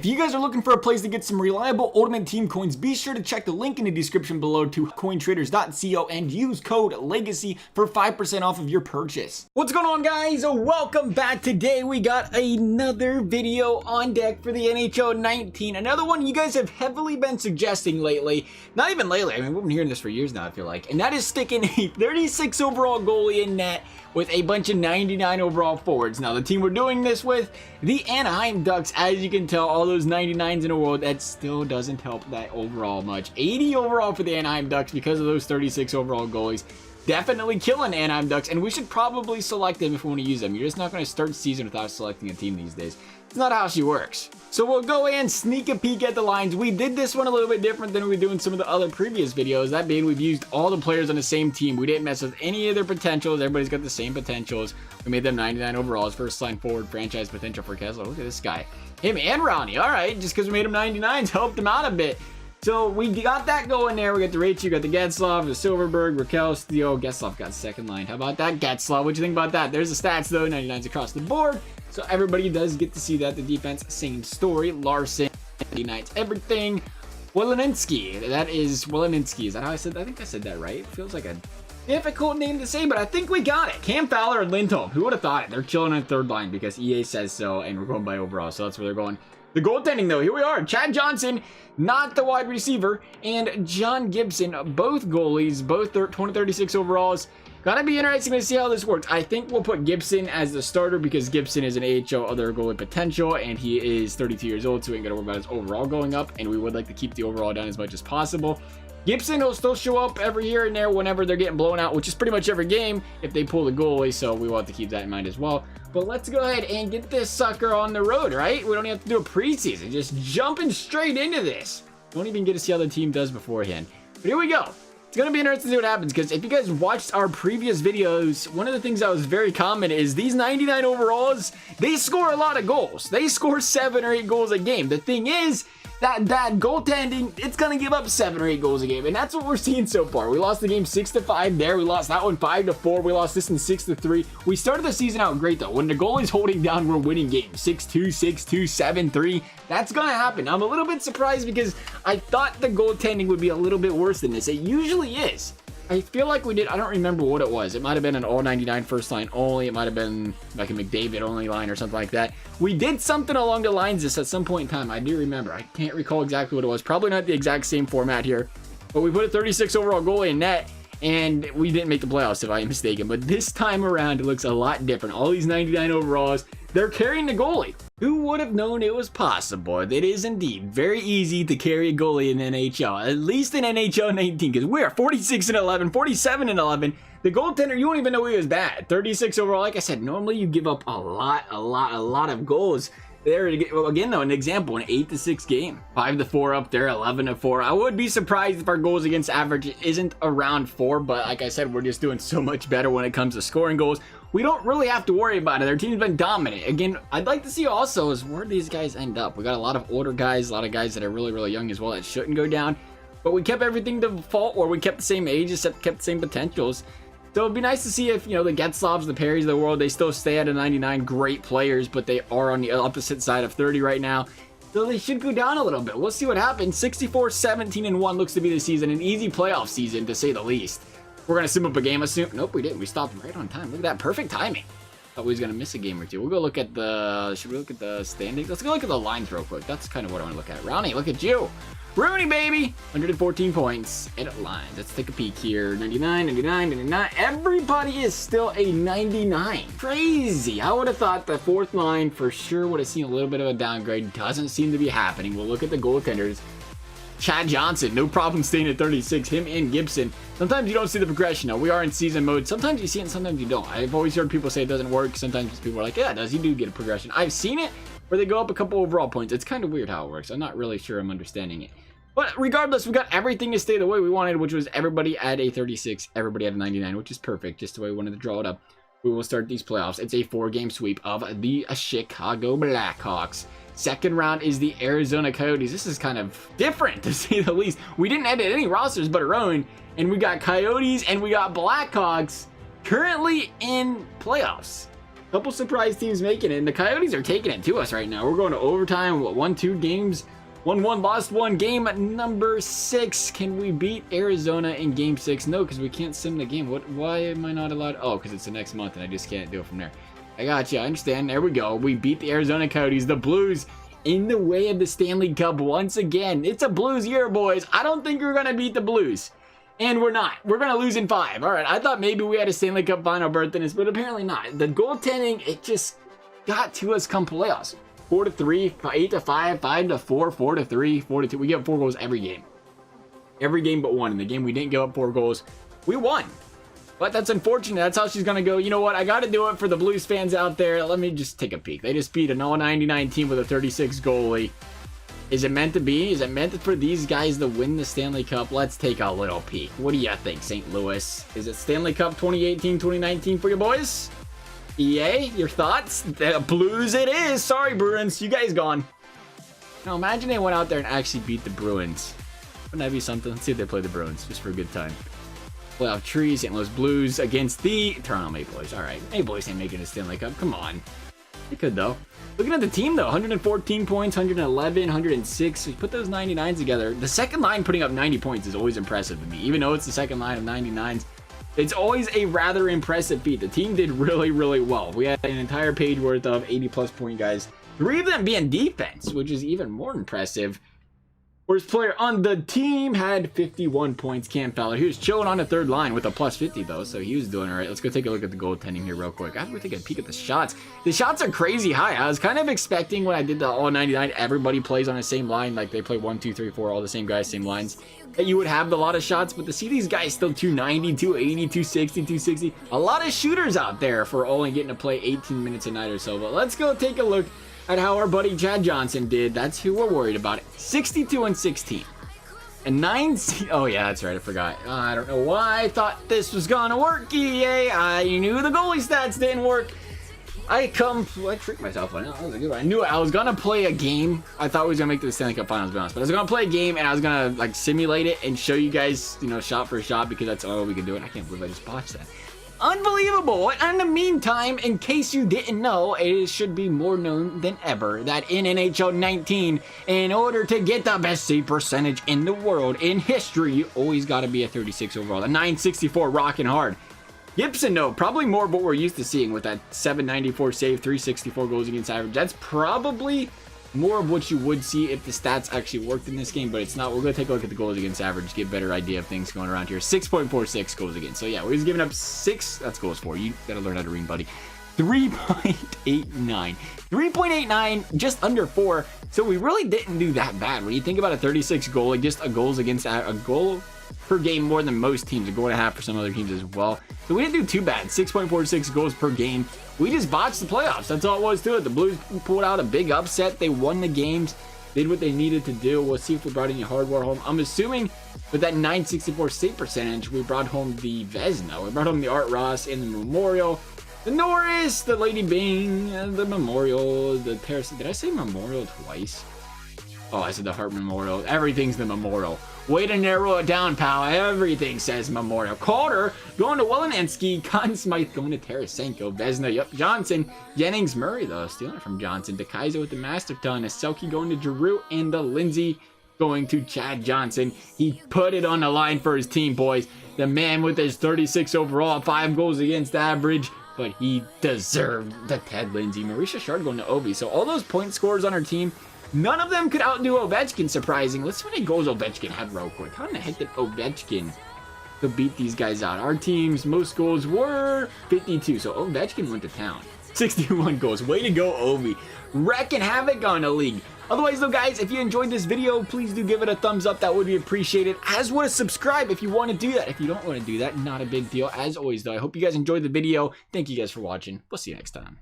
you guys are looking for a place to get some reliable Ultimate Team coins, be sure to check the link in the description below to cointraders.co and use code LEGACY for 5% off of your purchase. What's going on, guys? Welcome back. Today we got another video on deck for the NHL 19. Another one you guys have heavily been suggesting lately. Not even lately, I mean, we've been hearing this for years now, I feel like. And that is sticking a 36 overall goalie in net with a bunch of 99 overall forwards. Now, the team we're doing this with, the Anaheim Ducks, as you can tell, all those 99s in a row, that still doesn't help that overall much. 80 overall for the Anaheim Ducks because of those 36 overall goalies. Definitely killing Anaheim Ducks, and we should probably select them if we want to use them. You're just not going to start the season without selecting a team these days. It's not how she works. So we'll go and sneak a peek at the lines. We did this one a little bit different than we do in some of the other previous videos. That being, we've used all the players on the same team. We didn't mess with any of their potentials. Everybody's got the same potentials. We made them 99 overalls. First line forward franchise potential for Kessler. Look at this guy. Him and Ronnie. All right, just because we made him 99s helped him out a bit. So we got that going there. We got the Rachel, you got the Getzlaf, the Silverberg, Raquel, Steele. Getzlaf got second line. How about that, Getzlaf? What do you think about that? There's the stats, though. 99s across the board. So everybody does get to see that. The defense, same story. Larson, 99s, everything. Wolininski. That is Wolininski. Is that how I said that? I think I said that right. It feels like a difficult name to say, but I think we got it. Cam Fowler and Lindholm. Who would have thought it? They're chilling on third line because EA says so, and we're going by overall. So that's where they're going. The goaltending, though, here we are. Chad Johnson, not the wide receiver, and John Gibson, both goalies, both 36 overalls. Gotta be interesting to see how this works. I think we'll put Gibson as the starter because Gibson is an AHL other goalie potential, and he is 32 years old, so we ain't gotta worry about his overall going up, and we would like to keep the overall down as much as possible. Gibson will still show up every here and there whenever they're getting blown out, which is pretty much every game if they pull the goalie, so we want to keep that in mind as well. But let's go ahead and get this sucker on the road, right? We don't have to do a preseason, just jumping straight into this. Don't even get to see how the team does beforehand. But here we go. It's going to be interesting to see what happens, because if you guys watched our previous videos, one of the things that was very common is these 99 overalls, they score a lot of goals. They score 7 or 8 goals a game. The thing is, that bad goaltending, it's going to give up 7 or 8 goals a game, and that's what we're seeing so far. We lost the game 6-5 there. We lost that one 5-4. We lost this one 6-3. We started the season out great, though. When the goalie's holding down, we're winning games 6-2, 6-2, 7-3. That's going to happen. I'm a little bit surprised because I thought the goaltending would be a little bit worse than this. It usually is. I feel like we did, I don't remember what it was. It might have been an all 99 first line only. It might have been like a McDavid only line or something like that. We did something along the lines of this at some point in time. I do remember. I can't recall exactly what it was. Probably not the exact same format here. But we put a 36 overall goalie in net, and we didn't make the playoffs if I'm mistaken. But this time around, it looks a lot different. All these 99 overalls, they're carrying the goalie. Who would have known it was possible? It is indeed very easy to carry a goalie in NHL, at least in NHL 19, because we're 46-11, 47-11. The goaltender, you won't even know he was bad. 36 overall, like I said, normally you give up a lot of goals. There, again, though, an example, an 8-6 game. 5-4 up there, 11-4. I would be surprised if our goals against average isn't around 4, but like I said, we're just doing so much better when it comes to scoring goals. We don't really have to worry about it. Their team's been dominant. Again, I'd like to see also is where these guys end up. We got a lot of older guys, a lot of guys that are really young as well that shouldn't go down. But we kept everything to default, or we kept the same ages, kept the same potentials. So it'd be nice to see if, you know, the Getzlavs, the Perrys of the world, they still stay at a 99, great players, but they are on the opposite side of 30 right now. So they should go down a little bit. We'll see what happens. 64-17-1 looks to be the season, an easy playoff season to say the least. We're going to sim up a game, assume. Nope, we didn't. We stopped right on time. Look at that. Perfect timing. Thought we was going to miss a game or two. We'll go look at the... Should we look at the standings? Let's go look at the lines real quick. That's kind of what I want to look at. Ronnie, look at you. Rooney, baby. 114 points. Edit lines. Let's take a peek here. 99, 99, 99. Everybody is still a 99. Crazy. I would have thought the fourth line for sure would have seen a little bit of a downgrade. Doesn't seem to be happening. We'll look at the goaltenders. Chad Johnson, no problem staying at 36. Him and Gibson. Sometimes you don't see the progression. Now, we are in season mode. Sometimes you see it and sometimes you don't. I've always heard people say it doesn't work. Sometimes people are like, yeah, it does. You do get a progression. I've seen it where they go up a couple overall points. It's kind of weird how it works. I'm not really sure I'm understanding it. But regardless, we got everything to stay the way we wanted, which was everybody at a 36, everybody at a 99, which is perfect. Just the way we wanted to draw it up. We will start these playoffs. It's a 4-game sweep of the Chicago Blackhawks. Second round is the Arizona Coyotes. This is kind of different, to say the least. We didn't edit any rosters but our own, and we got Coyotes and we got Blackhawks currently in playoffs. Couple surprise teams making it, and the Coyotes are taking it to us right now. We're going to overtime. What, 1-2 games? 1-1, lost 1. Game number 6. Can we beat Arizona in game 6? No, because we can't sim the game. Why am I not allowed? Oh, because it's the next month, and I just can't do it from there. I got you. I understand. There we go. We beat the Arizona Coyotes. The Blues in the way of the Stanley Cup once again. It's a Blues year, boys. I don't think we're going to beat the Blues. And we're not. We're going to lose in 5. All right, I thought maybe we had a Stanley Cup final berth in this, but apparently not. The goaltending, it just got to us come playoffs. 4-3, 8-5, 5-4, 4-3, 4-2. We give up 4 goals every game. Every game but one. In the game we didn't give up 4 goals, we won. But that's unfortunate. That's how she's going to go. You know what? I got to do it for the Blues fans out there. Let me just take a peek. They just beat an all-99 team with a 36 goalie. Is it meant to be? Is it meant for these guys to win the Stanley Cup? Let's take a little peek. What do you think, St. Louis? Is it Stanley Cup 2018, 2019 for you boys? EA, your thoughts? The Blues it is. Sorry, Bruins. You guys gone. Now, imagine they went out there and actually beat the Bruins. Wouldn't that be something? Let's see if they play the Bruins, just for a good time. Playoff trees, St. Louis Blues against the Toronto Maple Leafs. All right. Maple Leafs ain't making a Stanley Cup. Come on. They could, though. Looking at the team, though, 114 points, 111, 106. So you put those 99s together. The second line putting up 90 points is always impressive to me. Even though it's the second line of 99s, it's always a rather impressive feat. The team did really, really well. We had an entire page worth of 80-plus point guys. 3 of them being defense, which is even more impressive. Worst player on the team had 51 points, Cam Fowler. He was chilling on the third line with a plus 50, though, so he was doing all right. Let's go take a look at the goaltending here real quick. After we take a peek at the shots, the shots are crazy high. I was kind of expecting when I did the all 99, everybody plays on the same line, like they play 1, 2, 3, 4, all the same guys, same lines, that you would have a lot of shots, but to see these guys still 290, 280, 260, 260, a lot of shooters out there for only getting to play 18 minutes a night or so. But let's go take a look at how our buddy Chad Johnson did. That's who we're worried about. 62-16. And 9... Oh, yeah, that's right. I forgot. I don't know why I thought this was going to work, EA. I knew the goalie stats didn't work. I tricked myself on it. That was a good one. I knew I was going to play a game. I thought we was going to make it to the Stanley Cup Finals, to be honest. But I was going to play a game, and I was going to, like, simulate it and show you guys, you know, shot for shot, because that's all we can do. And I can't believe I just botched that. Unbelievable. And in the meantime, in case you didn't know, it should be more known than ever that in NHL 19, in order to get the best save percentage in the world, in history, you always got to be a 36 overall. A 964 rocking hard. Gibson, though, probably more of what we're used to seeing with that 794 save, 364 goals against average. That's probably more of what you would see if the stats actually worked in this game, but it's not. We're going to take a look at the goals against average, get a better idea of things going around here. 6.46 goals against. So, yeah, we're just giving up 6. That's goals for. You got to learn how to read, buddy. 3.89. 3.89, just under 4. So, we really didn't do that bad. When you think about a 36 goal, like just a goals against a goal per game more than most teams, a goal and a half for some other teams as well. So we didn't do too bad. 6.46 goals per game. We just botched the playoffs. That's all it was to it. The Blues pulled out a big upset. They won the games, did what they needed to do. We'll see if we brought any hardware home. I'm assuming with that 964 save percentage, we brought home the Vezina. We brought home the Art Ross and the Memorial. The Norris, the Lady Bing, the Memorial, the Terrace. Did I say Memorial twice? Oh, I said the Hart Memorial. Everything's the Memorial. Way to narrow it down, pal. Everything says Memorial. Calder going to Welinensky. Conn Smythe going to Tarasenko. Vezina, yep. Johnson. Jennings, Murray, though, stealing it from Johnson. DeKaiser with the Masterton. Selke going to Giroux. And the Lindsay going to Chad Johnson. He put it on the line for his team, boys. The man with his 36 overall, 5 goals against average. But he deserved the Ted Lindsay. Maurice Chard going to Ovi. So all those point scorers on our team, none of them could outdo Ovechkin, surprising. Let's see how many goals Ovechkin had real quick. How in the heck did Ovechkin to beat these guys out? Our team's most goals were 52, so Ovechkin went to town. 61 goals. Way to go, Ovi. Wrecking havoc on the league. Otherwise, though, guys, if you enjoyed this video, please do give it a thumbs up. That would be appreciated. As would a subscribe if you want to do that. If you don't want to do that, not a big deal. As always, though, I hope you guys enjoyed the video. Thank you guys for watching. We'll see you next time.